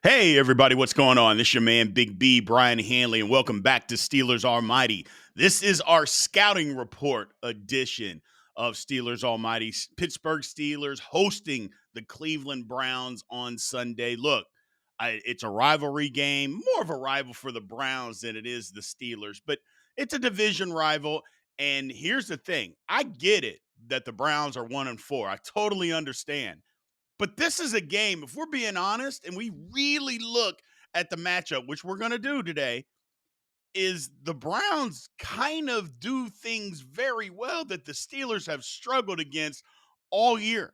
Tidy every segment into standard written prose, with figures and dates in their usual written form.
Hey, everybody, what's going on? This is your man, Big B, Brian Hanley, and welcome back to Steelers Almighty. This is our scouting report edition of Steelers Almighty. Pittsburgh Steelers hosting the Cleveland Browns on Sunday. Look, it's a rivalry game, more of a rival for the Browns than it is the Steelers, but it's a division rival. And here's the thing, I get it that the Browns are 1-4. I totally understand. But this is a game, if we're being honest, and we really look at the matchup, which we're going to do today, is the Browns kind of do things very well that the Steelers have struggled against all year.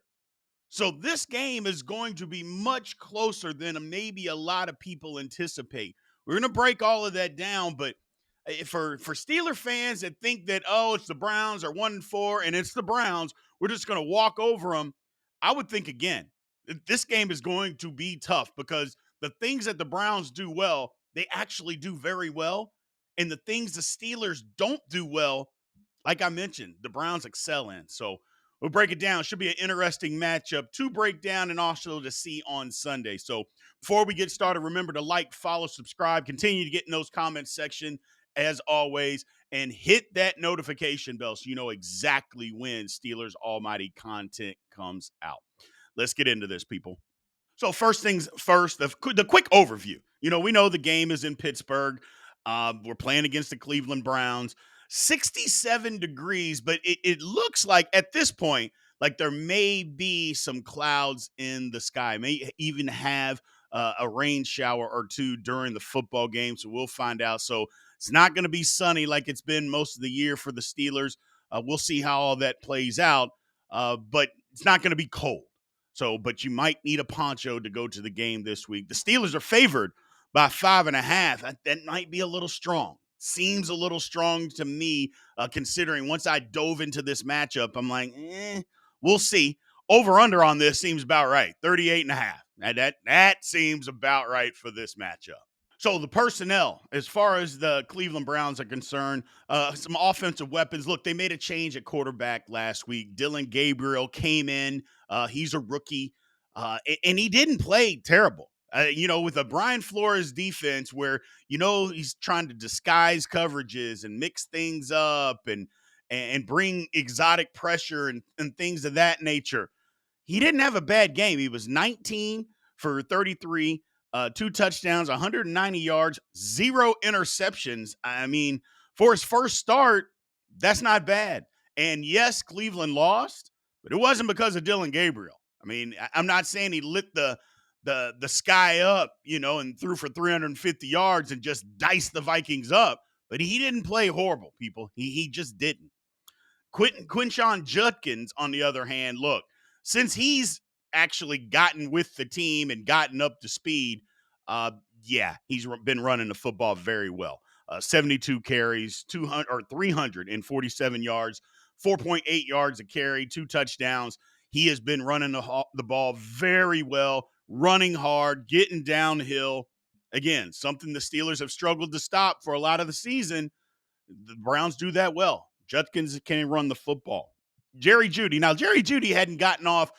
So this game is going to be much closer than maybe a lot of people anticipate. We're going to break all of that down, but for Steeler fans that think that it's the Browns are 1-4 and it's the Browns, we're just going to walk over them. I would think again, this game is going to be tough because the things that the Browns do well, they actually do very well, and the things the Steelers don't do well, like I mentioned, the Browns excel in. So we'll break it down. Should be an interesting matchup to break down and also to see on Sunday. So before we get started, remember to like, follow, subscribe, continue to get in those comments section as always, and hit that notification bell so you know exactly when Steelers Almighty content comes out. Let's get into this, people. So first things first, the quick overview. We know the game is in Pittsburgh. We're playing against the Cleveland Browns. 67 degrees, but it looks like at this point, like there may be some clouds in the sky. May even have a rain shower or two during the football game. So we'll find out. So it's not going to be sunny like it's been most of the year for the Steelers. We'll see how all that plays out. But it's not going to be cold. So, but you might need a poncho to go to the game this week. The Steelers are favored by 5.5. That might be a little strong. Seems a little strong to me, considering once I dove into this matchup, I'm like, we'll see. Over under on this seems about right. 38.5. That seems about right for this matchup. So the personnel, as far as the Cleveland Browns are concerned, some offensive weapons. Look, they made a change at quarterback last week. Dillon Gabriel came in. He's a rookie, and he didn't play terrible. With a Brian Flores defense where, he's trying to disguise coverages and mix things up and bring exotic pressure and things of that nature. He didn't have a bad game. He was 19 for 33, two touchdowns, 190 yards, zero interceptions. I mean, for his first start, that's not bad. And yes, Cleveland lost, but it wasn't because of Dillon Gabriel. I mean, I'm not saying he lit the sky up, and threw for 350 yards and just diced the Vikings up, but he didn't play horrible, people. He just didn't. Quinshon Judkins, on the other hand, look, since he's actually gotten with the team and gotten up to speed, he's been running the football very well. 72 carries, 200 or 347 yards, 4.8 yards a carry, two touchdowns. He has been running the ball very well, running hard, getting downhill. Again, something the Steelers have struggled to stop for a lot of the season. The Browns do that well. Judkins can run the football. Jerry Jeudy. Now, Jerry Jeudy hadn't gotten off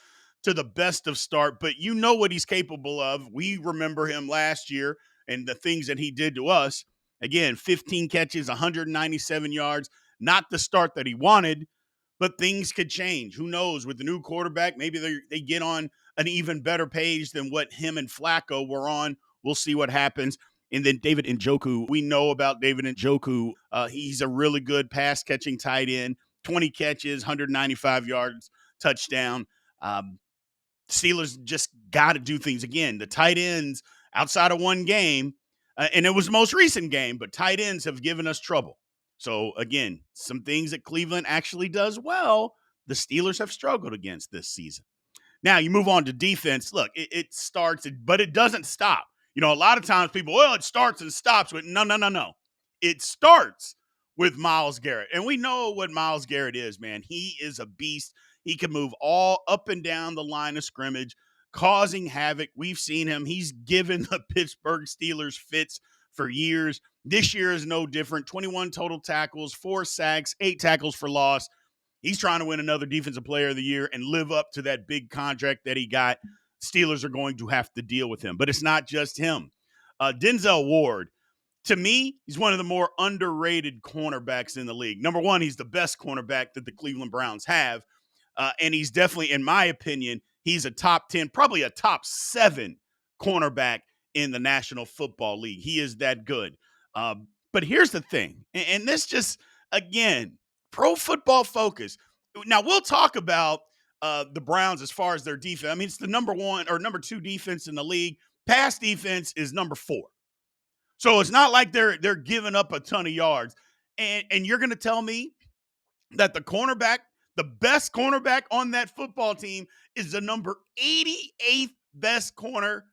to the best of start, but you know what he's capable of. We remember him last year and the things that he did to us. Again, 15 catches, 197 yards. Not the start that he wanted, but things could change. Who knows? With the new quarterback, maybe they get on an even better page than what him and Flacco were on. We'll see what happens. And then David Njoku, we know about David Njoku. He's a really good pass catching tight end, 20 catches, 195 yards, touchdown. Steelers just got to do things again. The tight ends outside of one game, and it was the most recent game, but tight ends have given us trouble. So again, some things that Cleveland actually does well, the Steelers have struggled against this season. Now you move on to defense. Look, it starts, but it doesn't stop. A lot of times people, it starts and stops with no. It starts with Myles Garrett. And we know what Myles Garrett is, man. He is a beast. He can move all up and down the line of scrimmage, causing havoc. We've seen him. He's given the Pittsburgh Steelers fits for years. This year is no different. 21 total tackles, 4 sacks, 8 tackles for loss. He's trying to win another Defensive Player of the Year and live up to that big contract that he got. Steelers are going to have to deal with him. But it's not just him. Denzel Ward, to me, he's one of the more underrated cornerbacks in the league. Number one, he's the best cornerback that the Cleveland Browns have. And he's definitely, in my opinion, he's a top 10, probably a top 7 cornerback in the National Football League. He is that good. But here's the thing, and this just, again, Pro Football Focus. Now, we'll talk about the Browns as far as their defense. I mean, it's the number 1 or number 2 defense in the league. Pass defense is number 4. So it's not like they're giving up a ton of yards. And you're going to tell me that the best cornerback on that football team is the number 88th best corner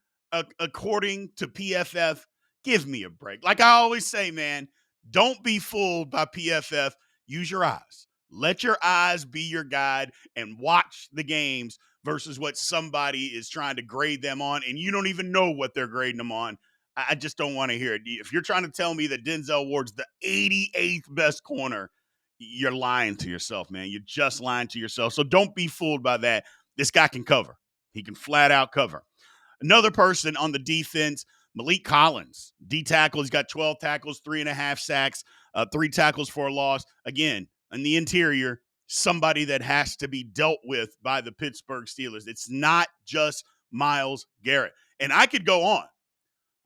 according to PFF. Give me a break. Like I always say, man, don't be fooled by PFF. Use your eyes. Let your eyes be your guide and watch the games versus what somebody is trying to grade them on, and you don't even know what they're grading them on. I just don't want to hear it. If you're trying to tell me that Denzel Ward's the 88th best corner, you're lying to yourself, man. You're just lying to yourself. So don't be fooled by that. This guy can cover. He can flat out cover. Another person on the defense, Malik Collins, D tackle. He's got 12 tackles, 3.5 sacks, 3 tackles for a loss. Again, in the interior, somebody that has to be dealt with by the Pittsburgh Steelers. It's not just Myles Garrett. And I could go on.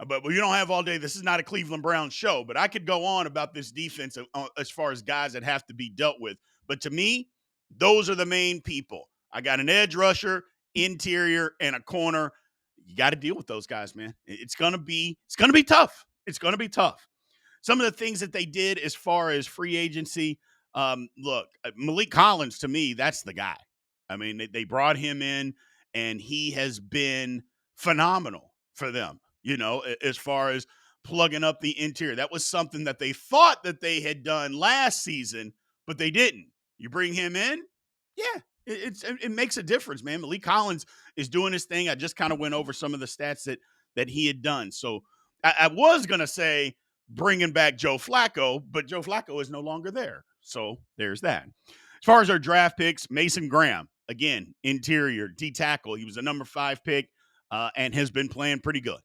But we don't have all day. This is not a Cleveland Browns show, but I could go on about this defense as far as guys that have to be dealt with. But to me, those are the main people. I got an edge rusher, interior, and a corner. You got to deal with those guys, man. It's gonna be tough. It's gonna be tough. Some of the things that they did as far as free agency. Look, Malik Collins, to me, that's the guy. I mean, they brought him in, and he has been phenomenal for them. As far as plugging up the interior. That was something that they thought that they had done last season, but they didn't. You bring him in, yeah, it makes a difference, man. Malik Collins is doing his thing. I just kind of went over some of the stats that he had done. So I was going to say bringing back Joe Flacco, but Joe Flacco is no longer there. So there's that. As far as our draft picks, Mason Graham, again, interior, D tackle. He was a number 5 pick and has been playing pretty good.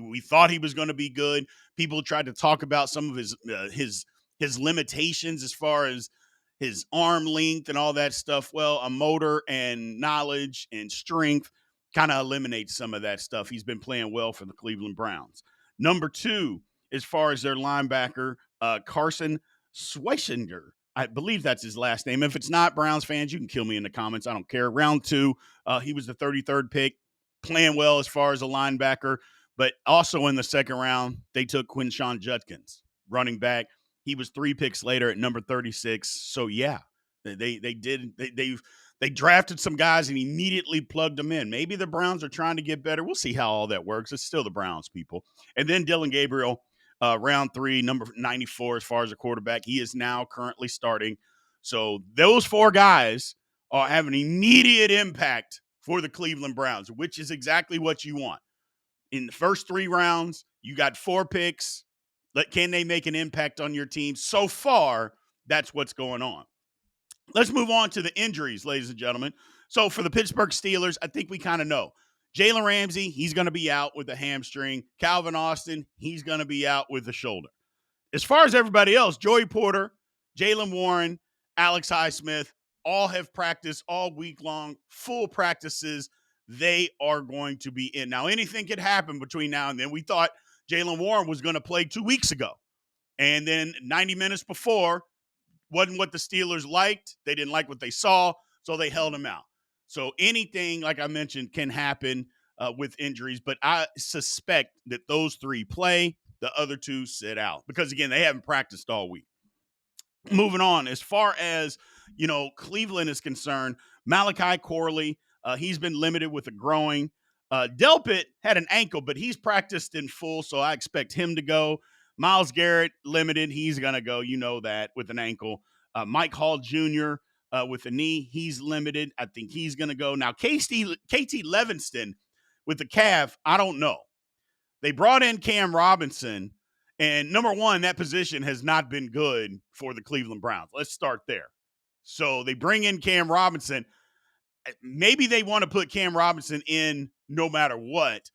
We thought he was going to be good. People tried to talk about some of his limitations as far as his arm length and all that stuff. Well, a motor and knowledge and strength kind of eliminates some of that stuff. He's been playing well for the Cleveland Browns. Number 2, as far as their linebacker, Carson Schweissinger. I believe that's his last name. If it's not, Browns fans, you can kill me in the comments. I don't care. Round 2, he was the 33rd pick, playing well as far as a linebacker. But also in the second round, they took Quinshon Judkins, running back. He was 3 picks later at number 36. So yeah, they drafted some guys and immediately plugged them in. Maybe the Browns are trying to get better. We'll see how all that works. It's still the Browns, people. And then Dylan Gabriel, round 3, number 94 as far as a quarterback. He is now currently starting. So those 4 guys are having an immediate impact for the Cleveland Browns, which is exactly what you want. In the first 3 rounds, you got 4 picks. Can they make an impact on your team? So far, that's what's going on. Let's move on to the injuries, ladies and gentlemen. So for the Pittsburgh Steelers, I think we kind of know. Jalen Ramsey, he's going to be out with a hamstring. Calvin Austin, he's going to be out with a shoulder. As far as everybody else, Joey Porter, Jaylen Warren, Alex Highsmith, all have practiced all week long, full practices. They are going to be in. Now, anything could happen between now and then. We thought Jaylen Warren was going to play 2 weeks ago. And then 90 minutes before, wasn't what the Steelers liked. They didn't like what they saw, so they held him out. So anything, like I mentioned, can happen with injuries. But I suspect that those 3 play, the other 2 sit out. Because, again, they haven't practiced all week. Moving on, as far as, Cleveland is concerned, Malachi Corley, he's been limited with a groin. Delpit had an ankle, but he's practiced in full, so I expect him to go. Myles Garrett, limited. He's going to go, that, with an ankle. Mike Hall Jr. With a knee, he's limited. I think he's going to go. Now, KT Levinston with the calf, I don't know. They brought in Cam Robinson, and number one, that position has not been good for the Cleveland Browns. Let's start there. So they bring in Cam Robinson. Maybe they want to put Cam Robinson in no matter what.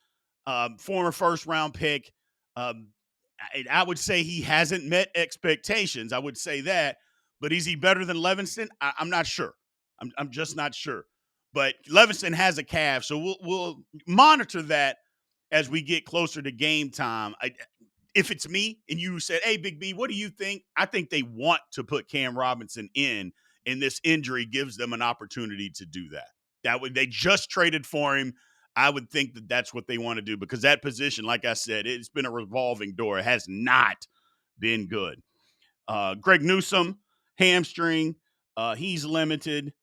Former first round pick. Um, I would say he hasn't met expectations. I would say that, but is he better than Levinston? I'm not sure. I'm just not sure. But Levinston has a calf, so we'll monitor that as we get closer to game time. If it's me and you said, "Hey, Big B, what do you think?" I think they want to put Cam Robinson in, and this injury gives them an opportunity to do that. They just traded for him. I would think that that's what they want to do because that position, like I said, it's been a revolving door. It has not been good. Greg Newsome, hamstring, he's limited.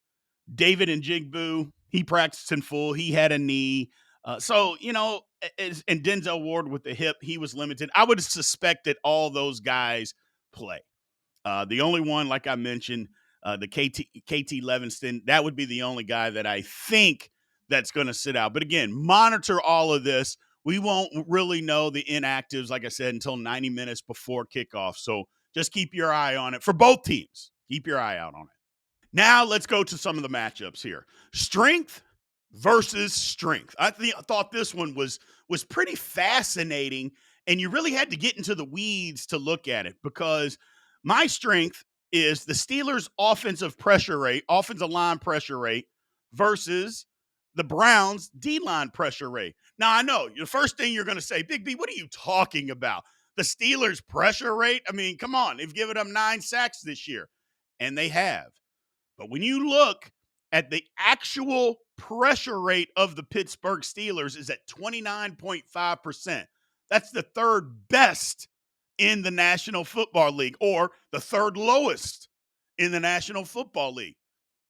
David and Jigbu, he practiced in full. He had a knee. And Denzel Ward with the hip, he was limited. I would suspect that all those guys play. The only one, like I mentioned, the KT Levinston, that would be the only guy that I think that's going to sit out. But again, monitor all of this. We won't really know the inactives, like I said, until 90 minutes before kickoff. So just keep your eye on it for both teams. Keep your eye out on it. Now let's go to some of the matchups here. Strength versus strength. Thought this one was pretty fascinating, and you really had to get into the weeds to look at it because my strength is the Steelers' offensive line pressure rate versus the Browns' D line pressure rate. Now I know the first thing you're going to say, Big B, what are you talking about? The Steelers' pressure rate? I mean, come on, they've given them 9 sacks this year, and they have. But when you look at the actual pressure rate of the Pittsburgh Steelers is at 29.5%. That's the third best in the National Football League or the third lowest in the National Football League.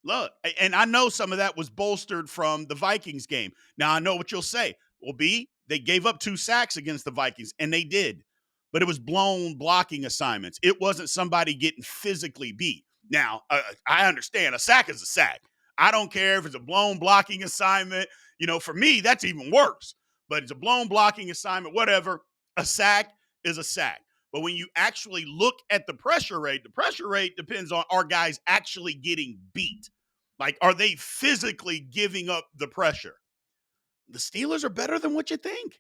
Look, and I know some of that was bolstered from the Vikings game. Now I know what you'll say. Well, they gave up 2 sacks against the Vikings, and they did. But it was blown blocking assignments. It wasn't somebody getting physically beat. Now, I understand a sack is a sack. I don't care if it's a blown blocking assignment. For me, that's even worse. But it's a blown blocking assignment, whatever. A sack is a sack. But when you actually look at the pressure rate depends on are guys actually getting beat? Like, are they physically giving up the pressure? The Steelers are better than what you think.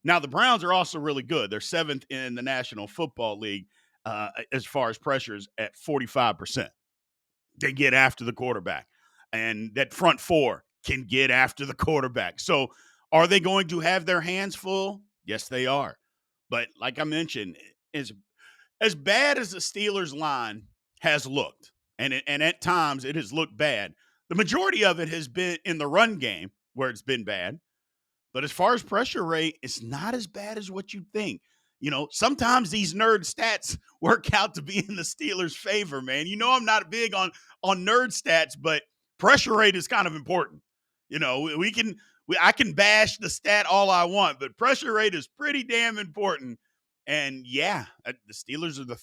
Now, the Browns are also really good. They're 7th in the National Football League as far as pressures at 45%. They get after the quarterback. And that front four can get after the quarterback. So are they going to have their hands full? Yes, they are. But like I mentioned, as bad as the Steelers line has looked, and at times it has looked bad, the majority of it has been in the run game where it's been bad. But as far as pressure rate, it's not as bad as what you think. Sometimes these nerd stats work out to be in the Steelers' favor, man. I'm not big on nerd stats, but pressure rate is kind of important. I can bash the stat all I want, but pressure rate is pretty damn important. And yeah, the Steelers are the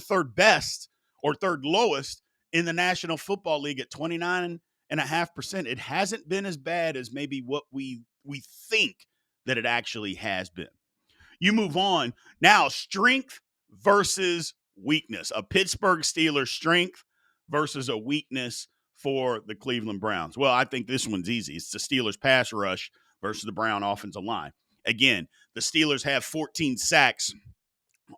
third best or third lowest in the National Football League at 29.5%. It hasn't been as bad as maybe what we think that it actually has been. You move on. Now, strength versus weakness. A Pittsburgh Steelers strength versus a weakness for the Cleveland Browns. Well, I think this one's easy. It's the Steelers pass rush versus the Brown offensive line. Again, the Steelers have 14 sacks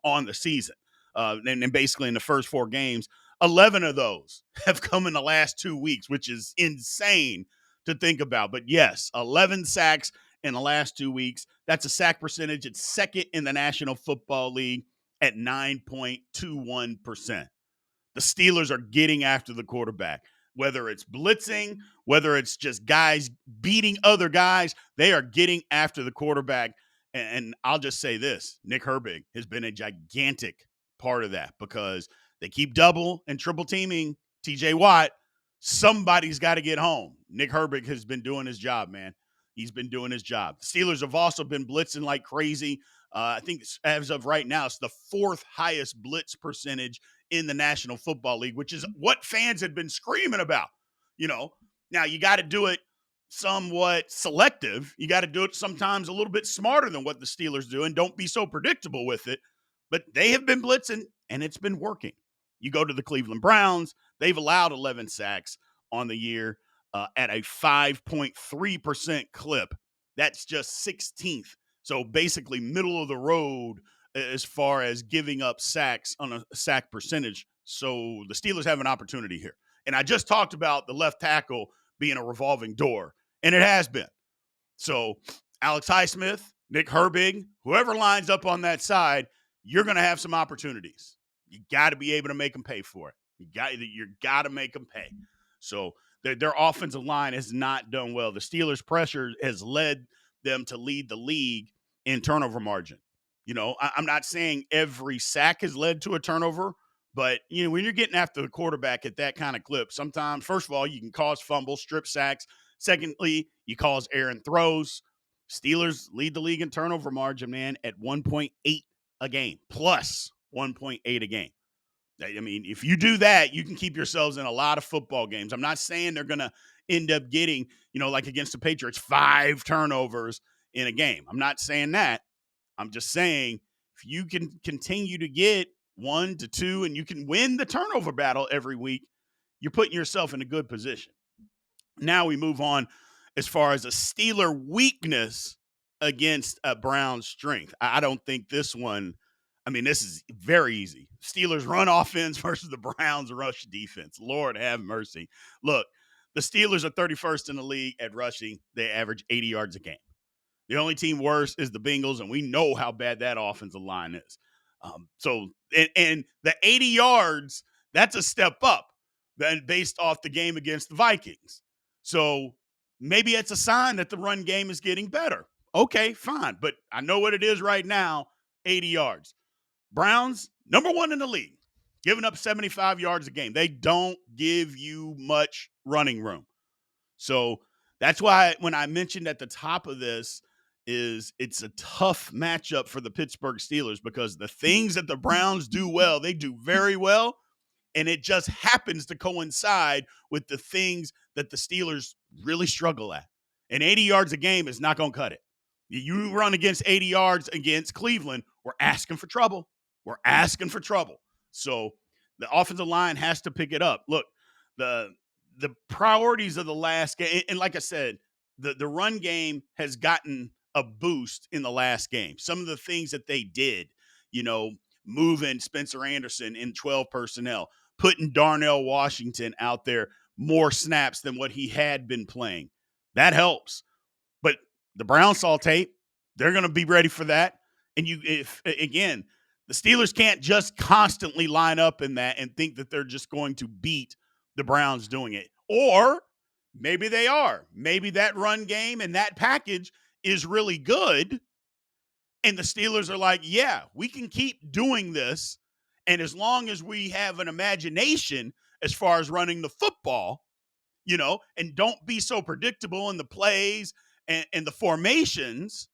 on the season. And basically in the first 4 games, 11 of those have come in the last 2 weeks, which is insane to think about. But yes, 11 sacks in the last 2 weeks. That's a sack percentage. It's second in the National Football League at 9.21%. The Steelers are getting after the quarterback. Whether it's blitzing, whether it's just guys beating other guys, they are getting after the quarterback. And I'll just say this, Nick Herbig has been a gigantic part of that because they keep double and triple teaming TJ Watt. Somebody's got to get home. Nick Herbig has been doing his job, man. He's been doing his job. The Steelers have also been blitzing like crazy. I think as of right now, it's the 4th highest blitz percentage in the National Football League, which is what fans had been screaming about. Now you got to do it somewhat selective. You got to do it sometimes a little bit smarter than what the Steelers do, and don't be so predictable with it. But they have been blitzing, and it's been working. You go to the Cleveland Browns, they've allowed 11 sacks on the year. at a 5.3% clip. That's just 16th. So basically, middle of the road as far as giving up sacks on a sack percentage. So the Steelers have an opportunity here. And I just talked about the left tackle being a revolving door, and it has been. So Alex Highsmith, Nick Herbig, whoever lines up on that side, you're going to have some opportunities. You got to be able to make them pay for it. You got to make them pay. So their offensive line has not done well. The Steelers' pressure has led them to lead the league in turnover margin. I'm not saying every sack has led to a turnover, but when you're getting after the quarterback at that kind of clip, sometimes, first of all, you can cause fumbles, strip sacks. Secondly, you cause errant throws. Steelers lead the league in turnover margin, man, at 1.8 a game, plus 1.8 a game. I mean, if you do that, you can keep yourselves in a lot of football games. I'm not saying they're going to end up getting, like against the Patriots, 5 turnovers in a game. I'm not saying that. I'm just saying if you can continue to get 1 to 2 and you can win the turnover battle every week, you're putting yourself in a good position. Now we move on as far as a Steeler weakness against a Brown strength. I don't think this one, this is very easy. Steelers run offense versus the Browns rush defense. Lord have mercy. Look, the Steelers are 31st in the league at rushing. They average 80 yards a game. The only team worse is the Bengals, and we know how bad that offensive line is. And the 80 yards, that's a step up then based off the game against the Vikings. So maybe it's a sign that the run game is getting better. Okay, fine. But I know what it is right now, 80 yards. Browns, number 1 in the league, giving up 75 yards a game. They don't give you much running room. So that's why when I mentioned at the top of this it's a tough matchup for the Pittsburgh Steelers because the things that the Browns do well, they do very well. And it just happens to coincide with the things that the Steelers really struggle at. And 80 yards a game is not going to cut it. You run against 80 yards against Cleveland, we're asking for trouble. We're asking for trouble. So the offensive line has to pick it up. Look, the priorities of the last game, and like I said, the run game has gotten a boost in the last game. Some of the things that they did, moving Spencer Anderson in 12 personnel, putting Darnell Washington out there more snaps than what he had been playing. That helps. But the Browns saw tape. They're going to be ready for that. And the Steelers can't just constantly line up in that and think that they're just going to beat the Browns doing it. Or maybe they are. Maybe that run game and that package is really good. And the Steelers are like, yeah, we can keep doing this. And as long as we have an imagination as far as running the football, and don't be so predictable in the plays and the formations,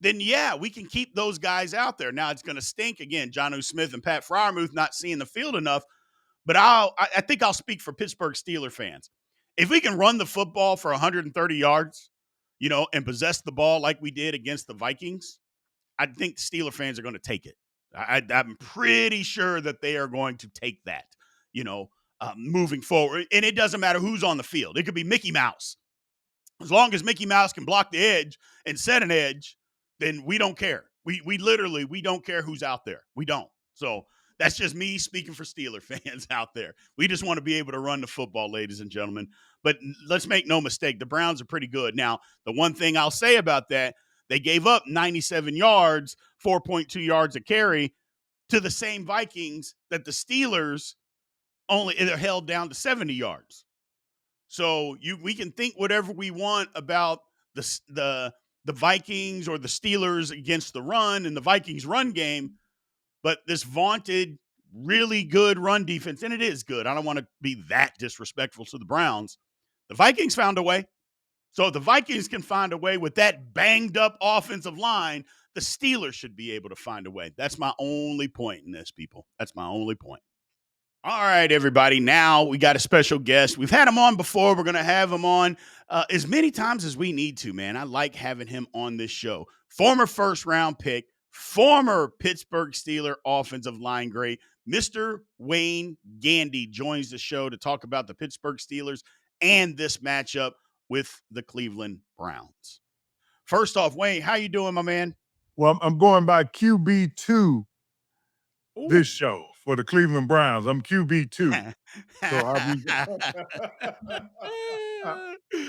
then yeah, we can keep those guys out there. Now it's going to stink again, Jonnu Smith and Pat Freiermuth not seeing the field enough. But I think I'll speak for Pittsburgh Steeler fans. If we can run the football for 130 yards, and possess the ball like we did against the Vikings, I think the Steeler fans are going to take it. I'm pretty sure that they are going to take that, moving forward. And it doesn't matter who's on the field. It could be Mickey Mouse. As long as Mickey Mouse can block the edge and set an edge, then we don't care. We literally don't care who's out there. We don't. So that's just me speaking for Steeler fans out there. We just want to be able to run the football, ladies and gentlemen. But let's make no mistake, the Browns are pretty good. Now, the one thing I'll say about that, they gave up 97 yards, 4.2 yards a carry to the same Vikings that the Steelers only held down to 70 yards. So we can think whatever we want about the Vikings or the Steelers against the run and the Vikings run game, but this vaunted really good run defense, and it is good. I don't want to be that disrespectful to the Browns. The Vikings found a way. So if the Vikings can find a way with that banged up offensive line, the Steelers should be able to find a way. That's my only point in this, people. That's my only point. All right, everybody. Now we got a special guest. We've had him on before. We're going to have him on as many times as we need to, man. I like having him on this show. Former first-round pick, former Pittsburgh Steeler offensive line great, Mr. Wayne Gandy joins the show to talk about the Pittsburgh Steelers and this matchup with the Cleveland Browns. First off, Wayne, how you doing, my man? Well, I'm going by QB2 this Ooh. show for the Cleveland Browns. I'm QB2. So I'll be,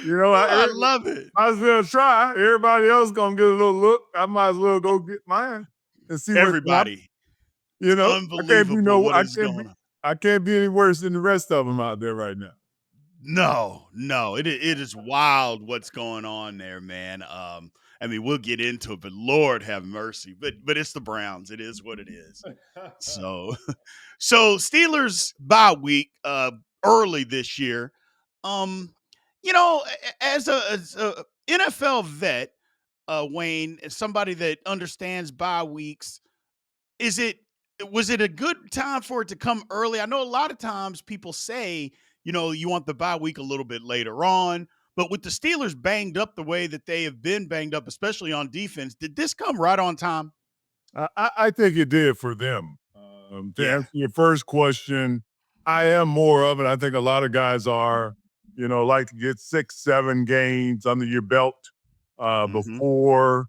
Oh, I love it. might as well try. Everybody else gonna get a little look. I might as well go get mine and see what's up. Everybody. It's I can't be unbelievable what is going on. I can't be any worse than the rest of them out there right now. No, no, it is wild what's going on there, man. I mean, we'll get into it, but Lord have mercy. But it's the Browns. It is what it is. So so Steelers bye week early this year. Um, as a NFL vet, Wayne, as somebody that understands bye weeks, is it was it a good time for it to come early? I know a lot of times people say, you want the bye week a little bit later on, but with the Steelers banged up the way that they have been banged up, especially on defense, did this come right on time? I think it did for them. To Yeah. answer your first question, I am more of it. I think a lot of guys are, like to get 6, 7 games under your belt Mm-hmm. before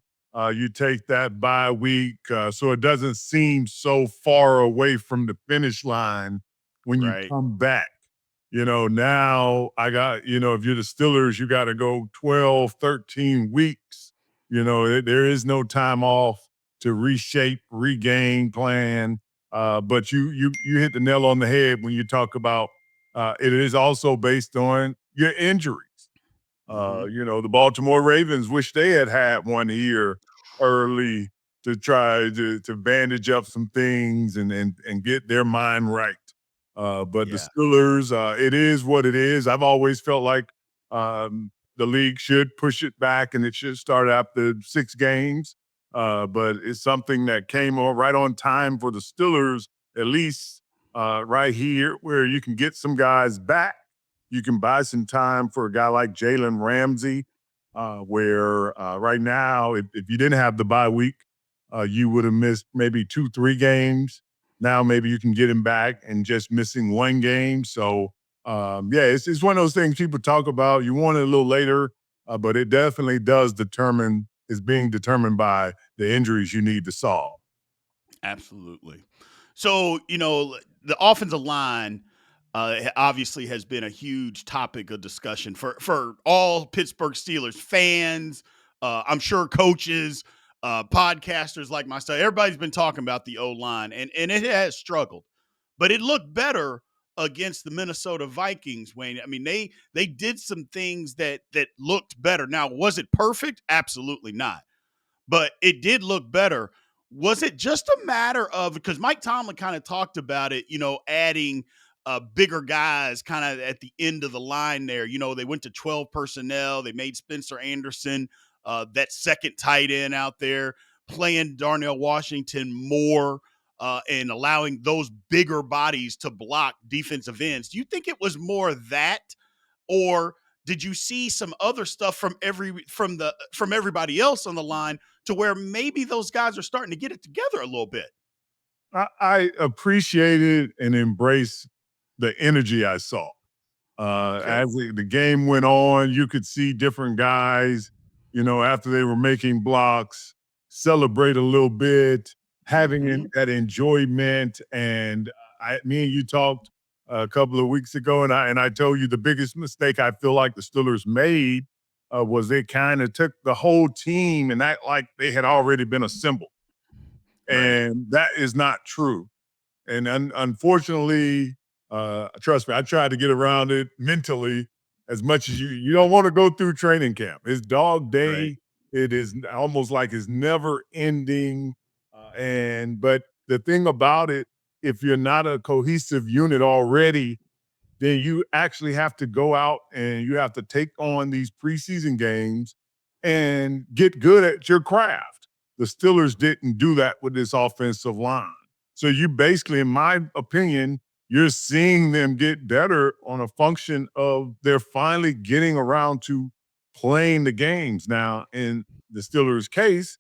you take that bye week. So it doesn't seem so far away from the finish line when you Right. come back. Now I got, if you're the Steelers, you got to go 12, 13 weeks. There is no time off to reshape, regain, plan. But you hit the nail on the head when you talk about it is also based on your injuries. Mm-hmm. The Baltimore Ravens wish they had one here early to try to bandage up some things and get their mind right. But the Yeah. Steelers, it is what it is. I've always felt like the league should push it back and it should start after 6 games. But it's something that came on right on time for the Steelers, at least right here, where you can get some guys back. You can buy some time for a guy like Jalen Ramsey, where right now, if you didn't have the bye week, you would have missed maybe 2, 3 games. Now maybe you can get him back and just missing 1 game. So yeah, it's one of those things people talk about. You want it a little later, but it definitely is being determined by the injuries you need to solve. Absolutely. So, the offensive line obviously has been a huge topic of discussion for all Pittsburgh Steelers fans. I'm sure coaches, podcasters like myself, everybody's been talking about the O line, and it has struggled, but it looked better against the Minnesota Vikings. Wayne, I mean, they did some things that looked better. Now, was it perfect? Absolutely not, but it did look better. Was it just a matter of, because Mike Tomlin kind of talked about it, adding bigger guys kind of at the end of the line there. They went to 12 personnel. They made Spencer Anderson that second tight end out there, playing Darnell Washington more and allowing those bigger bodies to block defensive ends. Do you think it was more that, or did you see some other stuff from everybody else on the line to where maybe those guys are starting to get it together a little bit? I appreciated and embraced the energy I saw. Okay. As the game went on, you could see different guys, after they were making blocks, celebrate a little bit, having Mm-hmm. that enjoyment. And me and you talked a couple of weeks ago, and I told you the biggest mistake I feel like the Steelers made was they kind of took the whole team and act like they had already been assembled, Right. and that is not true. And unfortunately, trust me, I tried to get around it mentally as much as you don't want to go through training camp. It's dog Right. day. It is almost like it's never ending. But the thing about it, if you're not a cohesive unit already, then you actually have to go out and you have to take on these preseason games and get good at your craft. The Steelers didn't do that with this offensive line. So you basically, in my opinion, you're seeing them get better on a function of they're finally getting around to playing the games. Now, in the Steelers' case,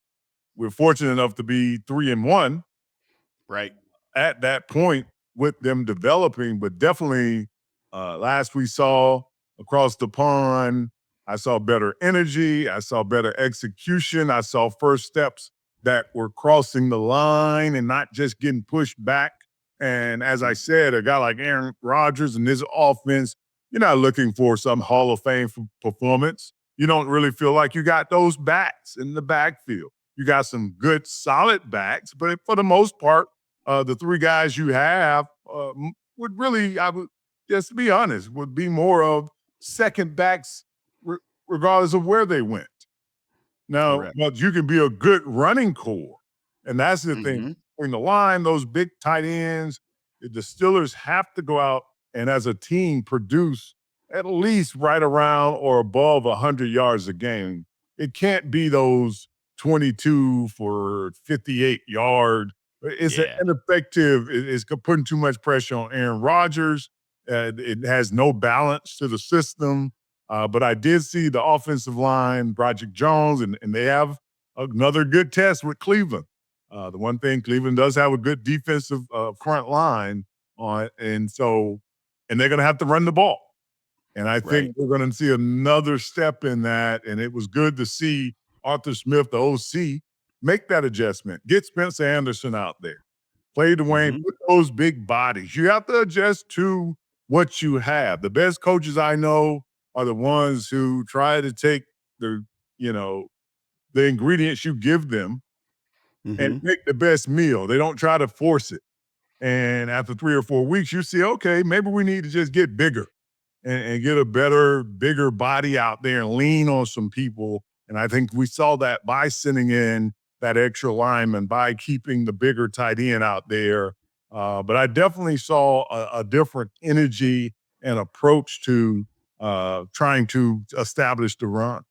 we're fortunate enough to be 3-1 Right. at that point with them developing, but definitely last we saw, across the pond. I saw better energy. I saw better execution. I saw first steps that were crossing the line and not just getting pushed back. And as I said, a guy like Aaron Rodgers and his offense, you're not looking for some Hall of Fame performance. You don't really feel like you got those backs in the backfield. You got some good, solid backs, but for the most part, the three guys you have would really, I would just be honest, would be more of second backs, regardless of where they went. Now, Correct. but you can be a good running core. And that's the thing. Hmm. Between the line, those big tight ends, the Steelers have to go out and as a team produce at least right around or above 100 yards a game. It can't be those 22 for 58 yard. It's an Yeah. ineffective, it's putting too much pressure on Aaron Rodgers. It has no balance to the system. But I did see the offensive line, Broderick Jones, and they have another good test with Cleveland. The one thing Cleveland does have a good defensive front line on, and they're going to have to run the ball. And I Right. think we're going to see another step in that. And it was good to see Arthur Smith, the OC, make that adjustment. Get Spencer Anderson out there. Play Dwayne, Hmm. put those big bodies. You have to adjust to what you have. The best coaches I know are the ones who try to take the, you know, the ingredients you give them and Hmm. make the best meal. They don't try to force it. And after 3 or 4 weeks, you see, okay, maybe we need to just get bigger and get a better, bigger body out there and lean on some people. And I think we saw that by sending in that extra lineman, by keeping the bigger tight end out there. But I definitely saw a different energy and approach to trying to establish the run.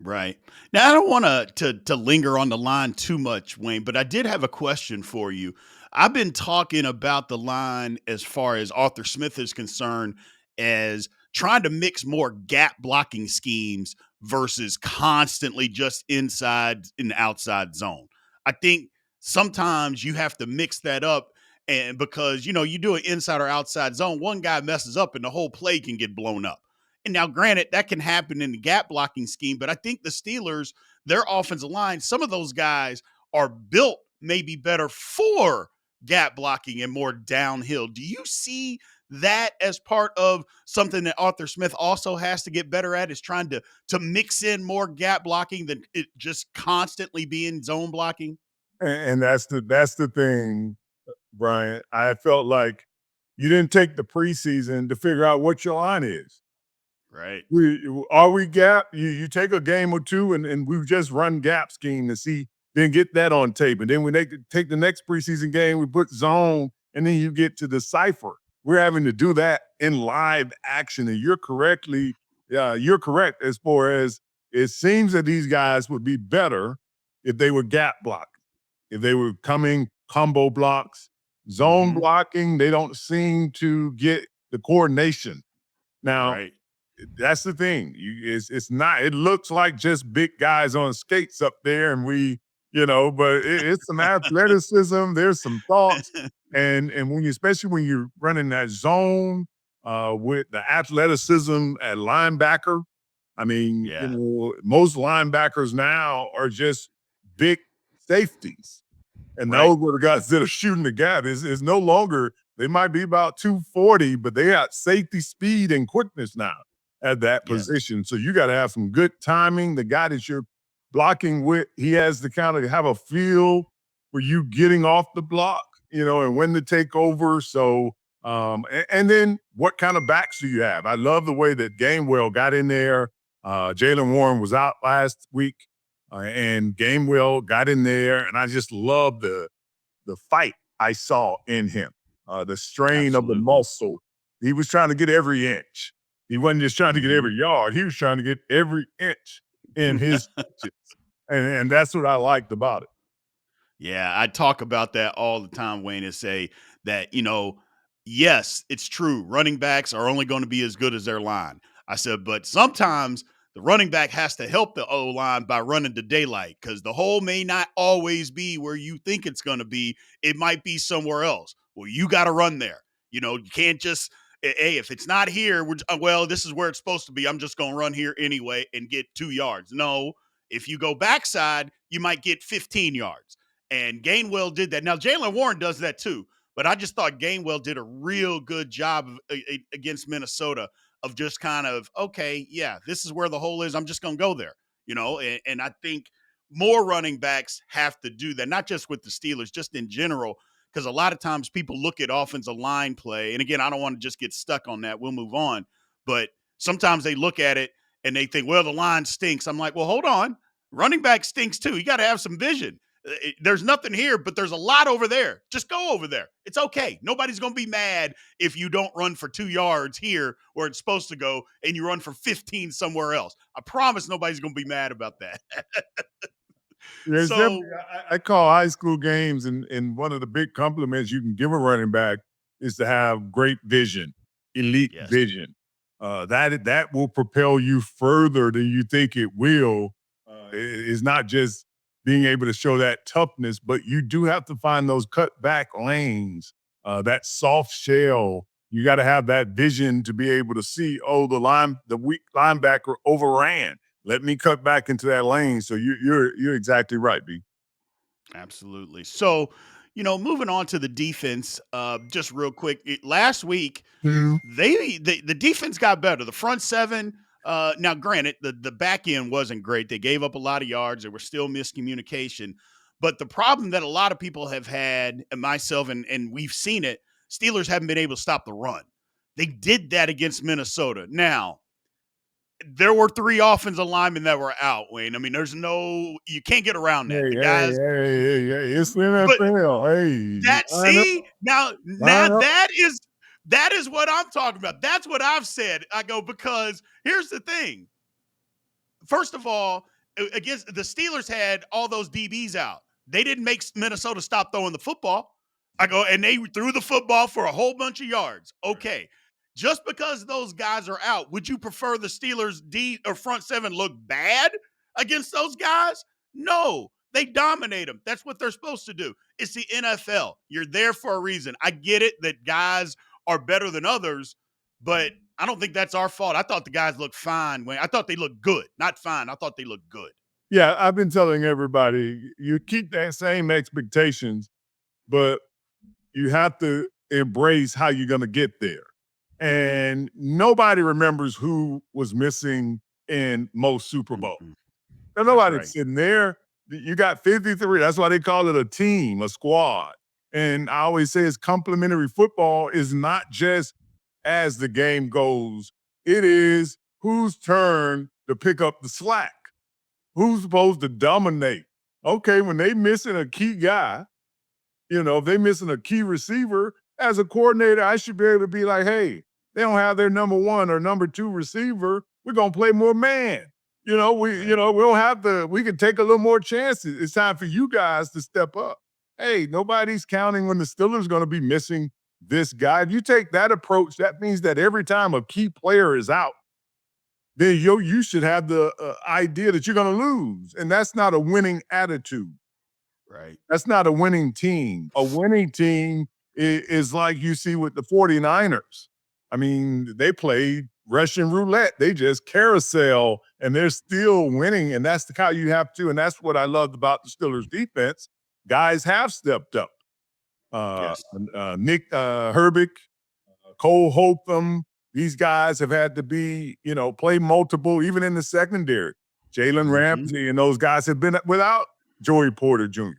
Right. Now I don't want to linger on the line too much, Wayne, but I did have a question for you. I've been talking about the line as far as Arthur Smith is concerned as trying to mix more gap blocking schemes versus constantly just inside and outside zone. I think sometimes you have to mix that up and because you do an inside or outside zone, one guy messes up and the whole play can get blown up. And now, granted, that can happen in the gap blocking scheme, but I think the Steelers, their offensive line, some of those guys are built maybe better for gap blocking and more downhill. Do you see that as part of something that Arthur Smith also has to get better at? Is trying to mix in more gap blocking than it just constantly being zone blocking? And that's the thing, Brian. I felt like you didn't take the preseason to figure out what your line is. Right. We gap? You take a game or two and we just run gap scheme to see, then get that on tape. And then we take the next preseason game, we put zone, and then you get to decipher. We're having to do that in live action. And you're correct as far as it seems that these guys would be better if they were gap block, if they were coming combo blocks, zone Mm-hmm. blocking, they don't seem to get the coordination. Now, Right. that's the thing. It's not. It looks like just big guys on skates up there, and but it's some athleticism. There's some thoughts, and especially when you're running that zone with the athleticism at linebacker. I mean, Yeah. most linebackers now are just big safeties. And Right. those were the guys that are shooting the gap. Is no longer, they might be about 240, but they got safety speed and quickness now at that Yes. position. So you got to have some good timing. The guy that you're blocking with, he has to kind of have a feel for you getting off the block, and when to take over. So, and then what kind of backs do you have? I love the way that Gamewell got in there. Jalen Warren was out last week and Gamewell got in there, and I just love the fight I saw in him, the strain of the Absolutely. muscle. He was trying to get every inch. He wasn't just trying to get Hmm. every yard. He was trying to get every inch in his stitches, and that's what I liked about it. Yeah, I talk about that all the time, Wayne, and say that, yes, it's true. Running backs are only going to be as good as their line. I said, but sometimes the running back has to help the O line by running the daylight because the hole may not always be where you think it's going to be. It might be somewhere else. Well, you got to run there. You can't just. Hey, if it's not here, well, this is where it's supposed to be. I'm just going to run here anyway and get 2 yards. No, if you go backside, you might get 15 yards. And Gainwell did that. Now, Jalen Warren does that too, but I just thought Gainwell did a real good job against Minnesota of just kind of, okay, yeah, this is where the hole is. I'm just going to go there, and I think more running backs have to do that, not just with the Steelers, just in general, because a lot of times people look at offensive line play. And again, I don't want to just get stuck on that. We'll move on. But sometimes they look at it and they think, well, the line stinks. I'm like, well, hold on. Running back stinks too. You got to have some vision. There's nothing here, but there's a lot over there. Just go over there. It's okay. Nobody's going to be mad if you don't run for 2 yards here where it's supposed to go and you run for 15 somewhere else. I promise nobody's going to be mad about that. There's So, I call high school games, and one of the big compliments you can give a running back is to have great vision, elite yes. vision. That will propel you further than you think it will. It's not just being able to show that toughness, but you do have to find those cut back lanes, that soft shell. You got to have that vision to be able to see, oh, the weak linebacker overran. Let me cut back into that lane. So you're exactly right, B. Absolutely. So, moving on to the defense, just real quick. Last week, the defense got better. The front seven. Now, granted, the back end wasn't great. They gave up a lot of yards. There was still miscommunication. But the problem that a lot of people have had, and myself, and we've seen it, Steelers haven't been able to stop the run. They did that against Minnesota. Now, there were 3 offensive linemen that were out, Wayne. I mean, you can't get around that. The guys, Hey, it's the but NFL. Hey, that line up, see now line up. that is what I'm talking about. That's what I've said. I go, because here's the thing. First of all, against the Steelers had all those DBs out. They didn't make Minnesota stop throwing the football. I go, and they threw the football for a whole bunch of yards. Okay. Just because those guys are out, would you prefer the Steelers D or front seven look bad against those guys? No, they dominate them. That's what they're supposed to do. It's the NFL. You're there for a reason. I get it that guys are better than others, but I don't think that's our fault. I thought the guys looked fine. I thought they looked good. Not fine. I thought they looked good. Yeah, I've been telling everybody you keep that same expectations, but you have to embrace how you're going to get there. And nobody remembers who was missing in most Super Bowls. Mm-hmm. There's That's nobody right. sitting there. You got 53. That's why they call it a team, a squad. And I always say it's complementary football is not just as the game goes, it is whose turn to pick up the slack. Who's supposed to dominate? Okay, when they missing a key guy, if they missing a key receiver, as a coordinator, I should be able to be like, hey, they don't have their number 1 or number 2 receiver. We're gonna play more man. We don't have we can take a little more chances. It's time for you guys to step up. Hey, nobody's counting when the Steelers gonna be missing this guy. If you take that approach, that means that every time a key player is out, then you should have the idea that you're gonna lose. And that's not a winning attitude. Right. That's not a winning team. A winning team is like you see with the 49ers. I mean, they played Russian roulette. They just carousel and they're still winning. And that's how you have to. And that's what I loved about the Steelers defense. Guys have stepped up. Yes. Nick Herbig, Cole Holcomb, these guys have had to play multiple, even in the secondary. Jalen Ramsey and those guys have been without Joey Porter Jr.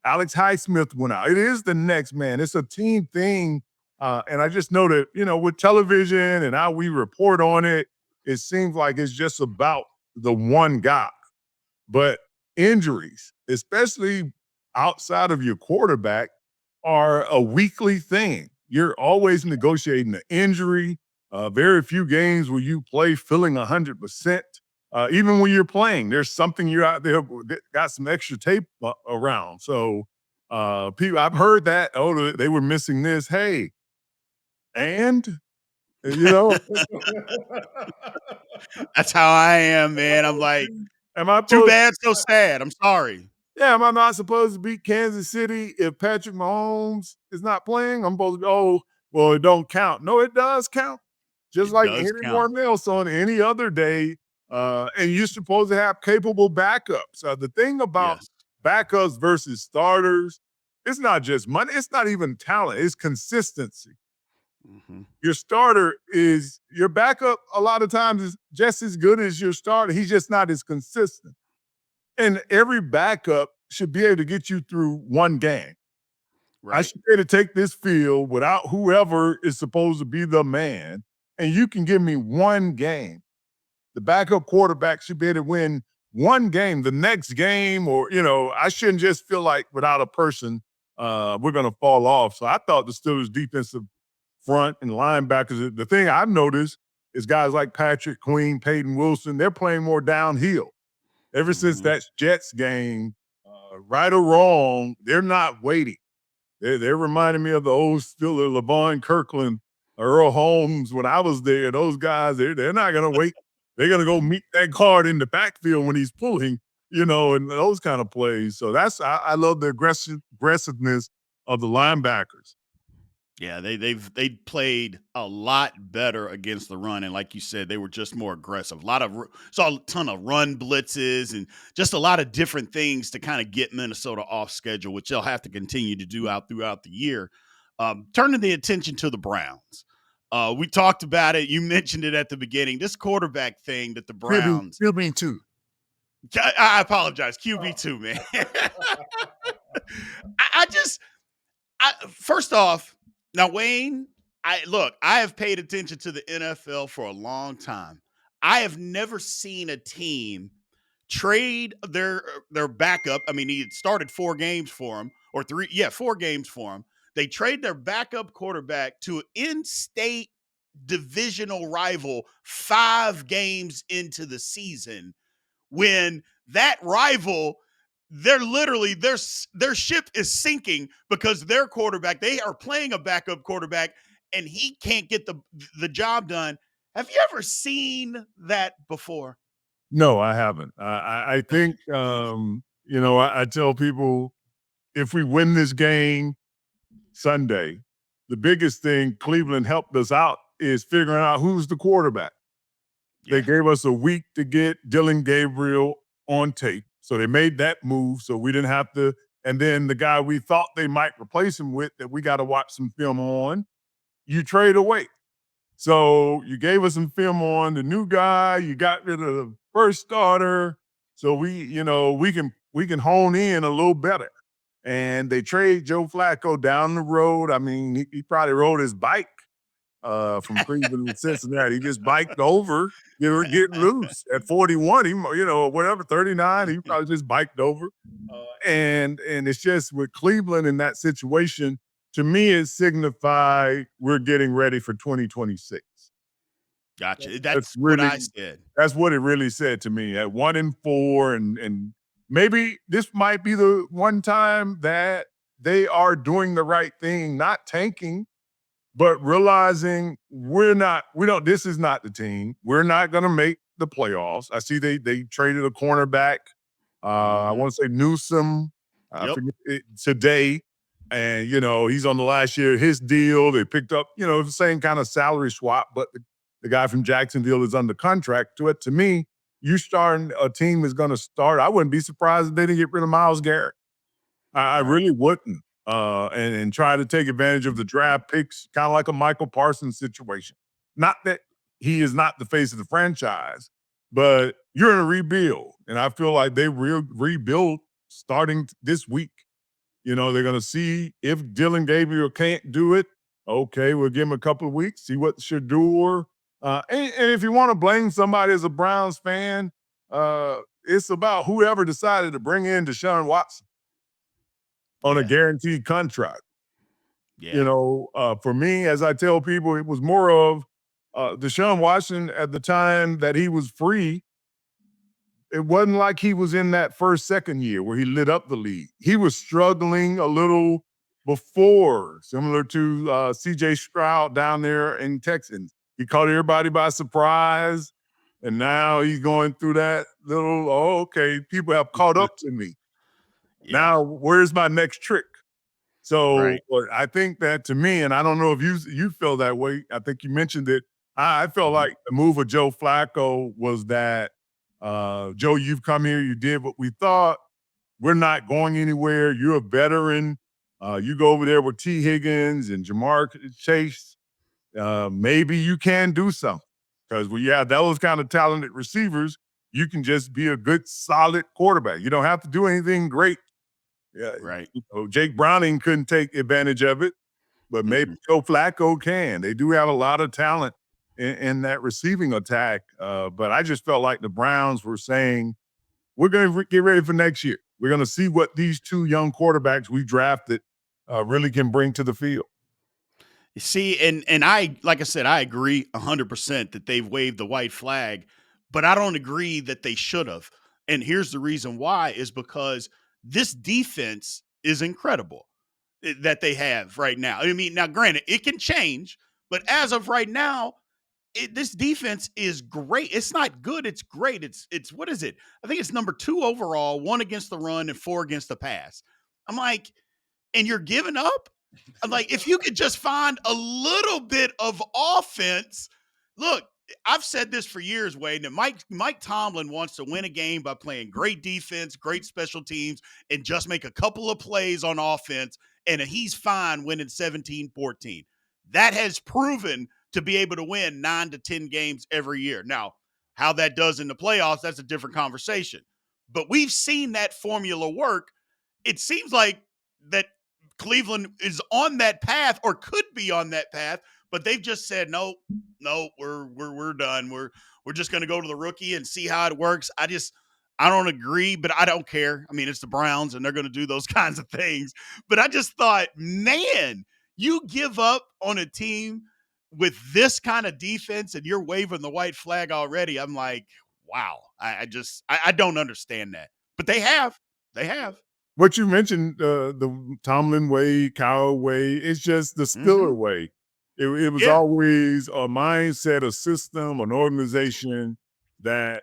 Alex Highsmith went out. It is the next man. It's a team thing. And I just know that, with television and how we report on it, it seems like it's just about the one guy. But injuries, especially outside of your quarterback, are a weekly thing. You're always negotiating the injury. Very few games where you play feeling 100%. Even when you're playing, there's something you're out there that got some extra tape around. So people, I've heard that. Oh, they were missing this. Hey, and you know, That's how I am, man. I'm like, am I too supposed? bad, so sad. I'm sorry. Yeah, am I not supposed to beat Kansas City if Patrick Mahomes is not playing? I'm supposed to. Oh, well, it don't count. No, it does count. Just It like does count. anyone else on any other day. And you're supposed to have capable backups. The thing about Yes. backups versus starters, it's not just money. It's not even talent. It's consistency. Hmm. Your starter is your backup. A lot of times is just as good as your starter. He's just not as consistent. And every backup should be able to get you through one game. I Right. should be able to take this field without whoever is supposed to be the man, and you can give me one game. The backup quarterback should be able to win one game. The next game, or I shouldn't just feel like without a person, we're going to fall off. So I thought the Steelers' defensive front and linebackers. The thing I've noticed is guys like Patrick Queen, Peyton Wilson, they're playing more downhill. Ever since Hmm. that Jets game, right or wrong, they're not waiting. They're reminding me of the old Steeler, Levon Kirkland, Earl Holmes when I was there. Those guys, they're not going to wait. They're going to go meet that guard in the backfield when he's pulling, and those kind of plays. So I love the aggressiveness of the linebackers. Yeah, they played a lot better against the run, and like you said, they were just more aggressive. Saw a ton of run blitzes and just a lot of different things to kind of get Minnesota off schedule, which they'll have to continue to do out throughout the year. Turning the attention to the Browns, we talked about it. You mentioned it at the beginning. This quarterback thing that the Browns. QB two. I apologize, QB2, man. I just first off, now Wayne, I have paid attention to the NFL for a long time. I have never seen a team trade their backup. I mean, he had started 4 games for him, or 4 games for him. They trade their backup quarterback to an in-state divisional rival 5 games into the season when that rival, they're literally their ship is sinking because their quarterback, they are playing a backup quarterback and he can't get the job done. Have you ever seen that before? No, I haven't. I think, I tell people if we win this game Sunday, the biggest thing Cleveland helped us out is figuring out who's the quarterback. They Yeah. gave us a week to get Dylan Gabriel on tape. So they made that move so we didn't have to. And then the guy we thought they might replace him with that we got to watch some film on, you trade away. So you gave us some film on the new guy. You got rid of the first starter. So we can hone in a little better. And they trade Joe Flacco down the road. I mean, he probably rode his bike from Cleveland to Cincinnati. He just biked over, getting loose at 41. He, whatever, 39. He probably just biked over. And it's just with Cleveland in that situation. To me, it signified we're getting ready for 2026. Gotcha. That's That's what really I said. that's what it really said to me. At 1-4, and maybe this might be the one time that they are doing the right thing, not tanking, but realizing this is not the team. We're not going to make the playoffs. I see they traded a cornerback. I Hmm. want to say Newsom. I Yep. forget it, today. And, he's on the last year of his deal. They picked up, the same kind of salary swap, but the guy from Jacksonville is under contract to it. To me, you starting a team is going to start. I wouldn't be surprised if they didn't get rid of Myles Garrett. I Right. really wouldn't. And try to take advantage of the draft picks, kind of like a Michael Parsons situation. Not that he is not the face of the franchise, but you're in a rebuild. And I feel like they rebuild starting this week. They're going to see if Dylan Gabriel can't do it. Okay, we'll give him a couple of weeks, see what Shador. And if you want to blame somebody as a Browns fan, it's about whoever decided to bring in Deshaun Watson on a Yeah. guaranteed contract. Yeah. For me, as I tell people, it was more of Deshaun Watson at the time that he was free. It wasn't like he was in that second year where he lit up the league. He was struggling a little before, similar to CJ Stroud down there in Texans. He caught everybody by surprise. And now he's going through that little, okay, people have caught up to me. Yeah. Now, where's my next trick? So Right. I think that to me, and I don't know if you feel that way. I think you mentioned it. I felt Mhm. like the move of Joe Flacco was that Joe, you've come here, you did what we thought. We're not going anywhere. You're a veteran. You go over there with T. Higgins and Jamar Chase. Maybe you can do something because when you have those kind of talented receivers, you can just be a good, solid quarterback. You don't have to do anything great. Yeah, Right. Jake Browning couldn't take advantage of it, but maybe Mm-mm. Joe Flacco can. They do have a lot of talent in that receiving attack. But I just felt like the Browns were saying, we're going to get ready for next year. We're going to see what these two young quarterbacks we drafted really can bring to the field. You see, and I like I said, I agree 100% that they've waved the white flag, but I don't agree that they should have. And here's the reason why is because this defense is incredible that they have right now. I mean, now granted, it can change, but as of right now, this defense is great. It's not good. It's great. It's what is it? I think it's number 2 overall, 1 against the run and 4 against the pass. I'm like, and you're giving up? I'm like, if you could just find a little bit of offense. Look, I've said this for years, Wade, that Mike Tomlin wants to win a game by playing great defense, great special teams, and just make a couple of plays on offense, and he's fine winning 17-14. That has proven to be able to win 9 to 10 games every year. Now, how that does in the playoffs, that's a different conversation. But we've seen that formula work. It seems like that Cleveland is on that path or could be on that path, but they've just said no, no, we're done. We're just going to go to the rookie and see how it works. I don't agree, but I don't care. I mean, it's the Browns and they're going to do those kinds of things. But I just thought, man, you give up on a team with this kind of defense and you're waving the white flag already. I'm like, wow. I don't understand that. But they have. They have. What you mentioned, the Tomlin way, Cowher way, it's just the Stiller Mm-hmm. way. It was Yeah. always a mindset, a system, an organization that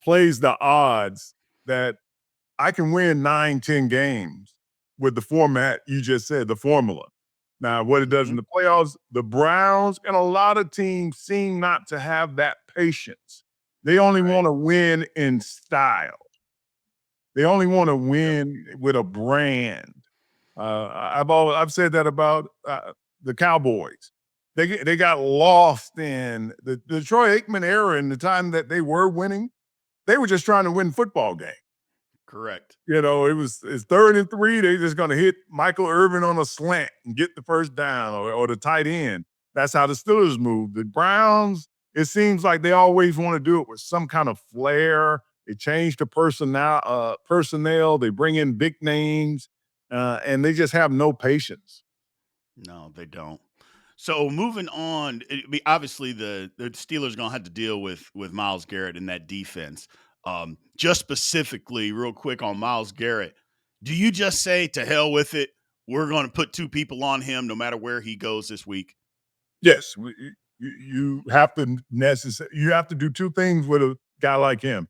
plays the odds that I can win 9, 10 games with the format you just said, the formula. Now, what it does Mm-hmm. in the playoffs, the Browns and a lot of teams seem not to have that patience. They only Right. want to win in style. They only want to Yep. win with a brand. I've said that about the Cowboys. They got lost in the Troy Aikman era and the time that they were winning. They were just trying to win football games. Correct. You know, it's 3rd and 3. They're just going to hit Michael Irvin on a slant and get the first down or the tight end. That's how the Steelers move. The Browns, it seems like they always want to do it with some kind of flair. They change the personnel. They bring in big names, and they just have no patience. No, they don't. So moving on, obviously the Steelers gonna have to deal with Miles Garrett in that defense. Just specifically, real quick on Miles Garrett, do you just say to hell with it? We're going to put 2 people on him no matter where he goes this week. Yes, you have to you have to do two things with a guy like him.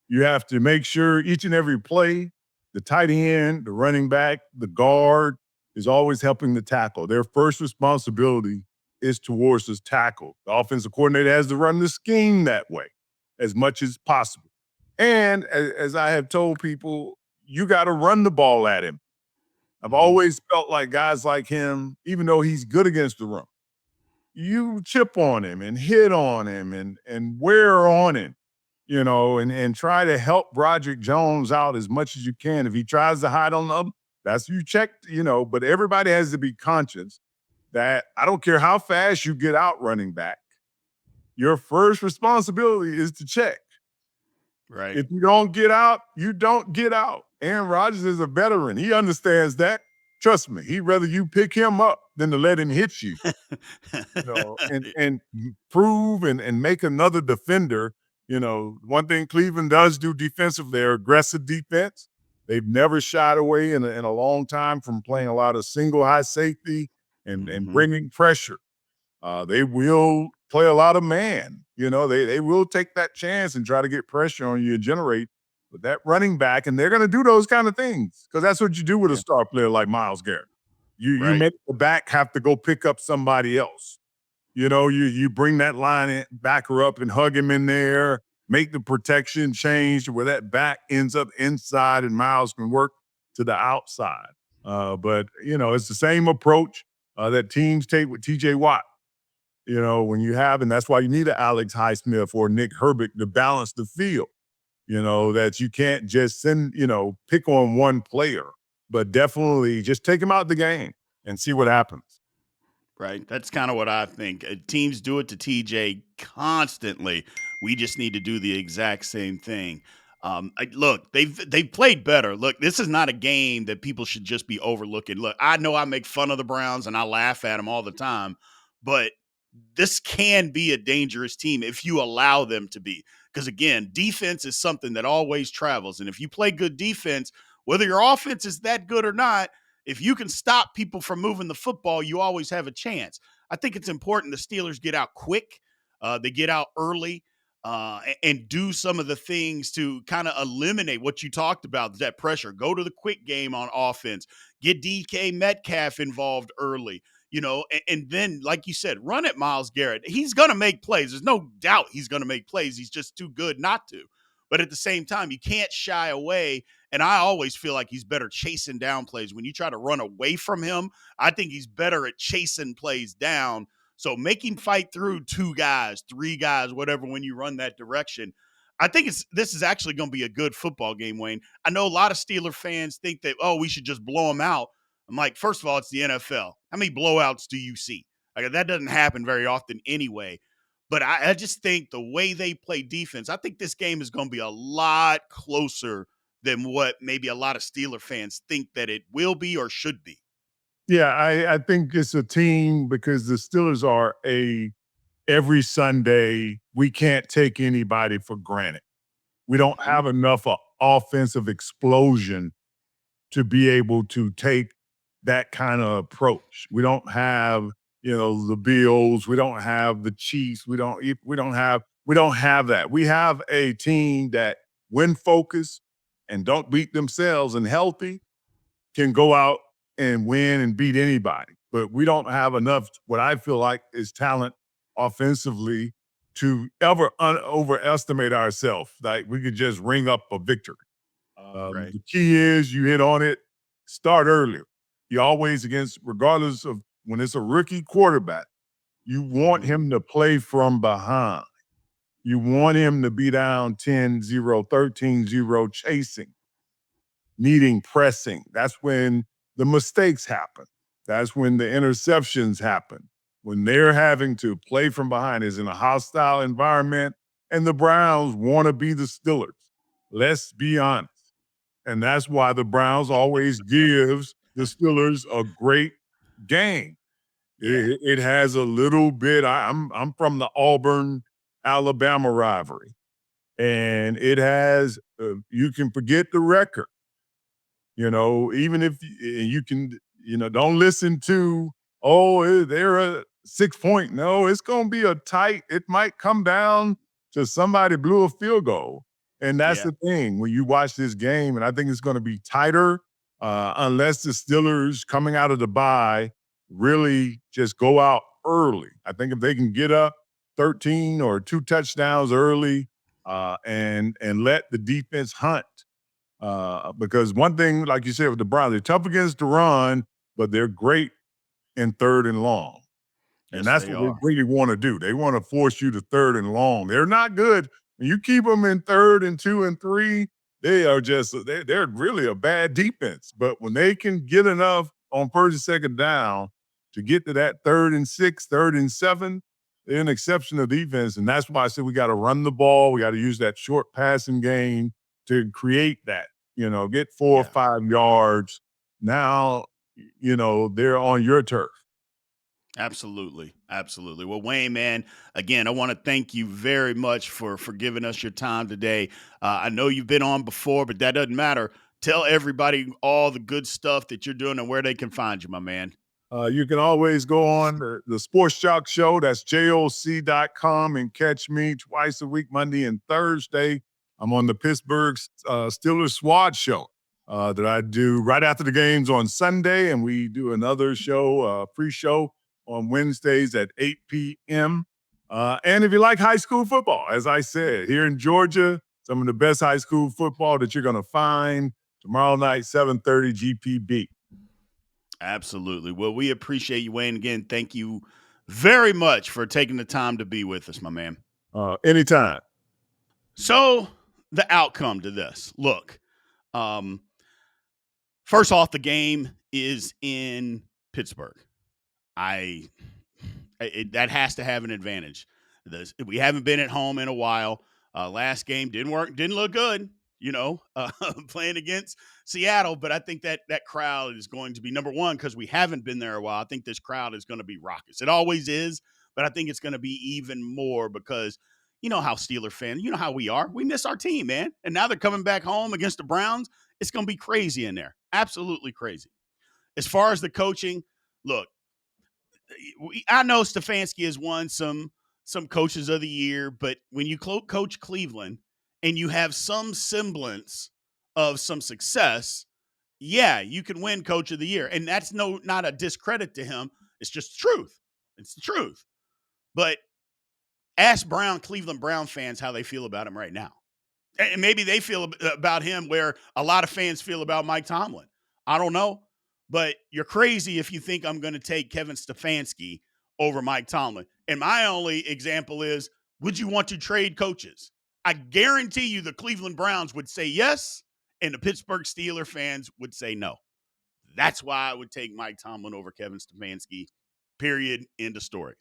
You have to make sure each and every play, the tight end, the running back, the guard is always helping the tackle. Their first responsibility is towards this tackle. The offensive coordinator has to run the scheme that way as much as possible. And as I have told people, you got to run the ball at him. I've Mm-hmm. always felt like guys like him, even though he's good against the run, you chip on him and hit on him and wear on him, you know, and try to help Broderick Jones out as much as you can. If he tries to hide on them, that's you check, you know, but everybody has to be conscious that I don't care how fast you get out running back, your first responsibility is to check. Right. If you don't get out, you don't get out. Aaron Rodgers is a veteran. He understands that. Trust me, he'd rather you pick him up than to let him hit you, you know, and prove and make another defender. You know, one thing Cleveland does do defensively, they're aggressive defense. They've never shied away in a long time from playing a lot of single high safety and Mm-hmm. bringing pressure. They will play a lot of man. You know, they will take that chance and try to get pressure on you and generate with that running back, and they're going to do those kind of things because that's what you do with a Yeah. star player like Miles Garrett. You Right. make the back have to go pick up somebody else. You bring that line backer up and hug him in there, make the protection change where that back ends up inside and Miles can work to the outside. But it's the same approach that teams take with TJ Watt. When you have, and that's why you need an Alex Highsmith or Nick Herbig to balance the field. That you can't just pick on one player, but definitely just take him out the game and see what happens. Right. That's kind of what I think. Teams do it to TJ constantly. We just need to do the exact same thing. Look, they've played better. Look, this is not a game that people should just be overlooking. Look, I know I make fun of the Browns and I laugh at them all the time, but this can be a dangerous team if you allow them to be. Because again, defense is something that always travels, and if you play good defense, whether your offense is that good or not, if you can stop people from moving the football, you always have a chance. I think it's important the Steelers get out quick. They get out early and do some of the things to kind of eliminate what you talked about, that pressure. Go to the quick game on offense. Get DK Metcalf involved early. And then, like you said, run at Myles Garrett. He's going to make plays. There's no doubt he's going to make plays. He's just too good not to. But at the same time, you can't shy away. And I always feel like he's better chasing down plays. When you try to run away from him, I think he's better at chasing plays down. So make him fight through 2 guys, 3 guys, whatever, when you run that direction. I think this is actually going to be a good football game, Wayne. I know a lot of Steeler fans think that, we should just blow them out. I'm like, first of all, it's the NFL. How many blowouts do you see? Like, that doesn't happen very often anyway. But I just think the way they play defense, I think this game is going to be a lot closer than what maybe a lot of Steeler fans think that it will be or should be. Yeah, I think it's a team because the Steelers are every Sunday, we can't take anybody for granted. We don't Mm-hmm. have enough offensive explosion to be able to take that kind of approach. We don't have, the Bills. We don't have the Chiefs. We don't have that. We have a team that, when focused and don't beat themselves and healthy, can go out and win and beat anybody. But we don't have enough, what I feel like is talent offensively to ever overestimate ourselves. Like we could just ring up a victory. Right. The key is you hit on it, start earlier. You always regardless of when it's a rookie quarterback, you want Mm-hmm. him to play from behind. You want him to be down 10-0, 13-0 chasing, needing pressing. That's when the mistakes happen. That's when the interceptions happen. When they're having to play from behind is in a hostile environment and the Browns want to be the Steelers. Let's be honest. And that's why the Browns always gives the Steelers a great game. Yeah. It has a little bit. I'm from the Auburn, Alabama rivalry, and it has. You can forget the record. Even if you can, don't listen to, they're a 6 point. No, it's going to be a tight, it might come down to somebody blew a field goal. And that's Yeah. the thing when you watch this game, and I think it's going to be tighter unless the Steelers coming out of the bye really just go out early. I think if they can get up 13 or 2 touchdowns early and let the defense hunt, because one thing, like you said, with the Browns, they're tough against the run, but they're great in 3rd and long. And Yes, that's they what they are. really want to do. They want to force you to 3rd and long. They're not good. When you keep them in 3rd and 2 and 3, they are they're really a bad defense. But when they can get enough on 1st and 2nd down to get to that 3rd and 6, 3rd and 7, they're an exceptional defense. And that's why I said we got to run the ball. We got to use that short passing game to create that, get 4 or Yeah. 5 yards. Now, they're on your turf. Absolutely. Absolutely. Well, Wayne, man, again, I want to thank you very much for giving us your time today. I know you've been on before, but that doesn't matter. Tell everybody all the good stuff that you're doing and where they can find you, my man. You can always go on the Sports Jock Show. That's JOC.com and catch me twice a week, Monday and Thursday. I'm on the Pittsburgh Steelers Swad Show. that I do right after the games on Sunday, and we do another show, pre-show on Wednesdays at 8 p.m. And if you like high school football, as I said, here in Georgia, some of the best high school football that you're going to find tomorrow night, 7:30 GPB. Absolutely. Well, we appreciate you, Wayne. Again, thank you very much for taking the time to be with us, my man. Anytime. So, the outcome to this look, um, first off, the game is in Pittsburgh. I that has to have an advantage. We haven't been at home in a while. Last game didn't work, didn't look good. Playing against Seattle, but I think that crowd is going to be number one because we haven't been there a while. I think this crowd is going to be raucous. It always is, but I think it's going to be even more because you know how Steeler fans, you know how we are. We miss our team, man, and now they're coming back home against the Browns. It's going to be crazy in there, absolutely crazy. As far as the coaching, look, I know Stefanski has won some coaches of the year, but when you coach Cleveland and you have some semblance of some success, yeah, you can win coach of the year. And that's not a discredit to him. It's just the truth. It's the truth. But ask Cleveland Brown fans how they feel about him right now. And maybe they feel about him where a lot of fans feel about Mike Tomlin. I don't know, but you're crazy if you think I'm going to take Kevin Stefanski over Mike Tomlin. And my only example is, would you want to trade coaches? I guarantee you the Cleveland Browns would say yes, and the Pittsburgh Steelers fans would say no. That's why I would take Mike Tomlin over Kevin Stefanski, period, end of story.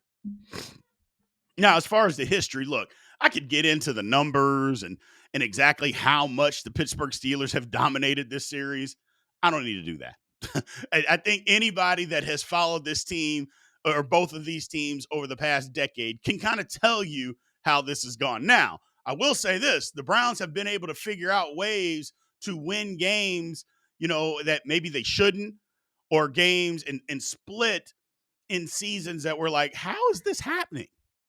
Now, as far as the history, look, I could get into the numbers and exactly how much the Pittsburgh Steelers have dominated this series. I don't need to do that. I think anybody that has followed this team or both of these teams over the past decade can kind of tell you how this has gone. Now, I will say this, the Browns have been able to figure out ways to win games, that maybe they shouldn't, or games and split in seasons that were like, how is this happening?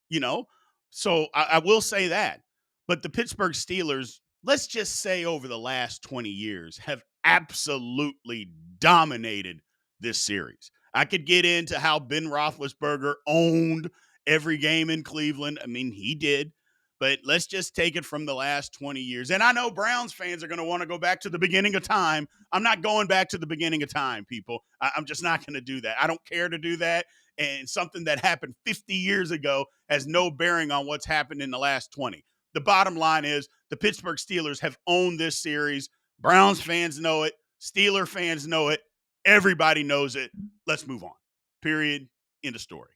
You know? So I will say that. But the Pittsburgh Steelers, let's just say over the last 20 years, have absolutely dominated this series. I could get into how Ben Roethlisberger owned every game in Cleveland. I mean, he did. But let's just take it from the last 20 years. And I know Browns fans are going to want to go back to the beginning of time. I'm not going back to the beginning of time, people. I'm just not going to do that. I don't care to do that. And something that happened 50 years ago has no bearing on what's happened in the last 20. The bottom line is the Pittsburgh Steelers have owned this series. Browns fans know it. Steeler fans know it. Everybody knows it. Let's move on. Period. End of story.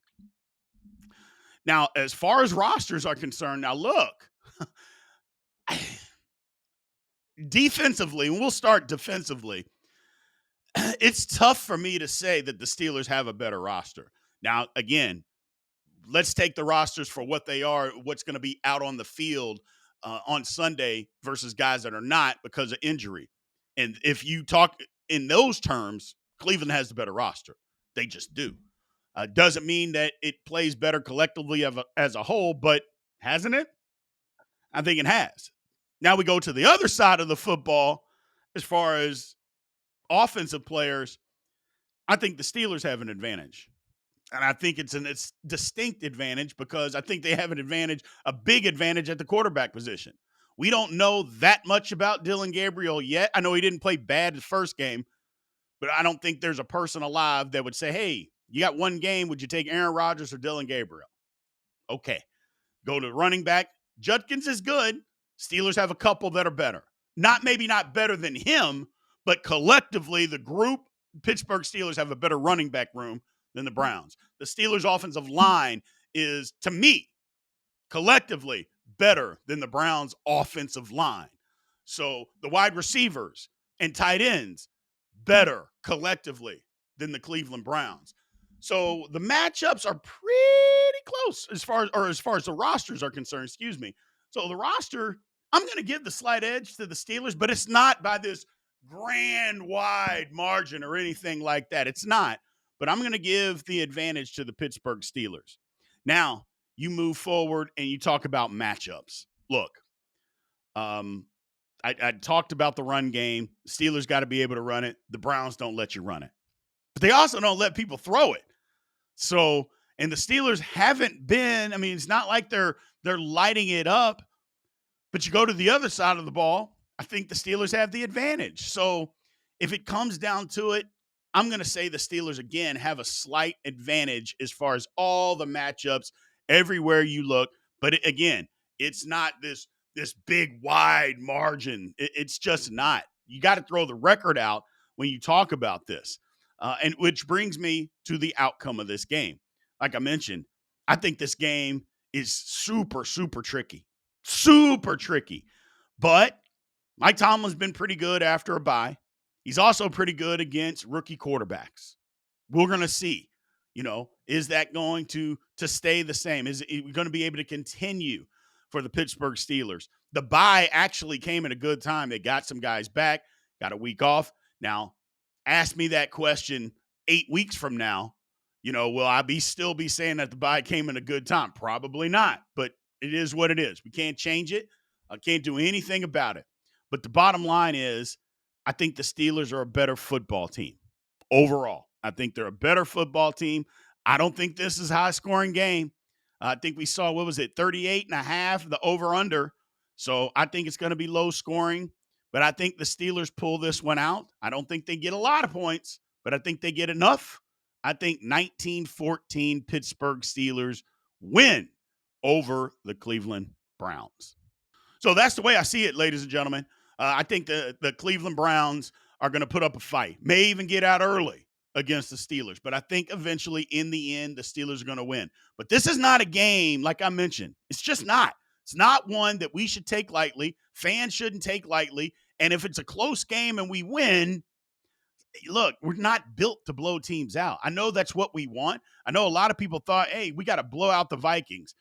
Now, as far as rosters are concerned, now look, defensively, and we'll start defensively, it's tough for me to say that the Steelers have a better roster. Now, again, let's take the rosters for what they are, what's going to be out on the field on Sunday versus guys that are not because of injury. And if you talk in those terms, Cleveland has the better roster. They just do. Doesn't mean that it plays better collectively as a whole, but hasn't it? I think it has. Now we go to the other side of the football as far as offensive players. I think the Steelers have an advantage. And I think it's a distinct advantage because I think they have an advantage, a big advantage at the quarterback position. We don't know that much about Dylan Gabriel yet. I know he didn't play bad the first game, but I don't think there's a person alive that would say, hey, you got one game. Would you take Aaron Rodgers or Dylan Gabriel? Okay. Go to running back. Judkins is good. Steelers have a couple that are better. Maybe not better than him, but collectively, the group, Pittsburgh Steelers have a better running back room than the Browns. The Steelers' offensive line is, to me, collectively better than the Browns' offensive line. So the wide receivers and tight ends, better collectively than the Cleveland Browns. So the matchups are pretty close as far as the rosters are concerned, excuse me. So the roster, I'm going to give the slight edge to the Steelers, but it's not by this grand wide margin or anything like that. It's not. But I'm going to give the advantage to the Pittsburgh Steelers. Now, you move forward and you talk about matchups. Look, I talked about the run game. Steelers got to be able to run it. The Browns don't let you run it, but they also don't let people throw it. So, and the Steelers haven't been. I mean, it's not like they're lighting it up. But you go to the other side of the ball, I think the Steelers have the advantage. So if it comes down to it, I'm going to say the Steelers again have a slight advantage as far as all the matchups everywhere you look. But again, it's not this big wide margin. It's just not. You got to throw the record out when you talk about this, and which brings me to the outcome of this game. Like I mentioned, I think this game is super tricky. Super tricky. But Mike Tomlin's been pretty good after a bye. He's also pretty good against rookie quarterbacks. We're going to see, is that going to stay the same? Is it going to be able to continue for the Pittsburgh Steelers? The bye actually came at a good time. They got some guys back, got a week off. Now, ask me that question 8 weeks from now. Will I still be saying that the bye came in a good time? Probably not, but it is what it is. We can't change it. I can't do anything about it. But the bottom line is, I think the Steelers are a better football team overall. I think they're a better football team. I don't think this is a high-scoring game. I think we saw, 38 and a half, the over-under. So I think it's going to be low scoring. But I think the Steelers pull this one out. I don't think they get a lot of points, but I think they get enough. I think 19-14 Pittsburgh Steelers win over the Cleveland Browns. So that's the way I see it, ladies and gentlemen. I think the Cleveland Browns are going to put up a fight, may even get out early against the Steelers. But I think eventually, in the end, the Steelers are going to win. But this is not a game, like I mentioned. It's just not. It's not one that we should take lightly. Fans shouldn't take lightly. And if it's a close game and we win, look, we're not built to blow teams out. I know that's what we want. I know a lot of people thought, hey, we got to blow out the Vikings.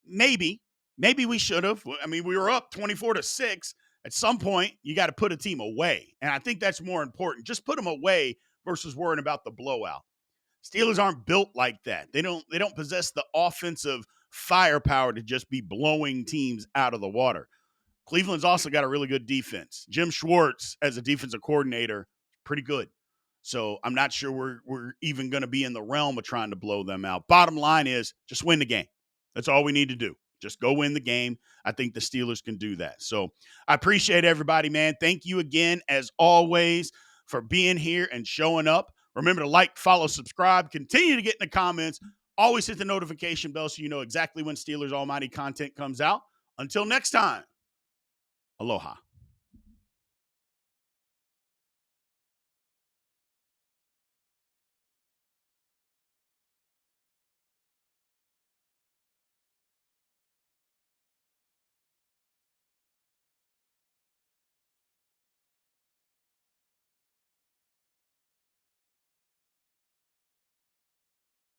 Maybe we should have. I mean, we were up 24-6. At some point, you got to put a team away. And I think that's more important. Just put them away versus worrying about the blowout. Steelers aren't built like that. They don't possess the offensive firepower to just be blowing teams out of the water. Cleveland's also got a really good defense. Jim Schwartz, as a defensive coordinator, pretty good. So I'm not sure we're even going to be in the realm of trying to blow them out. Bottom line is, just win the game. That's all we need to do. Just go win the game. I think the Steelers can do that. So I appreciate everybody, man. Thank you again, as always, for being here and showing up. Remember to like, follow, subscribe. Continue to get in the comments. Always hit the notification bell so you know exactly when Steelers Almighty content comes out. Until next time, aloha.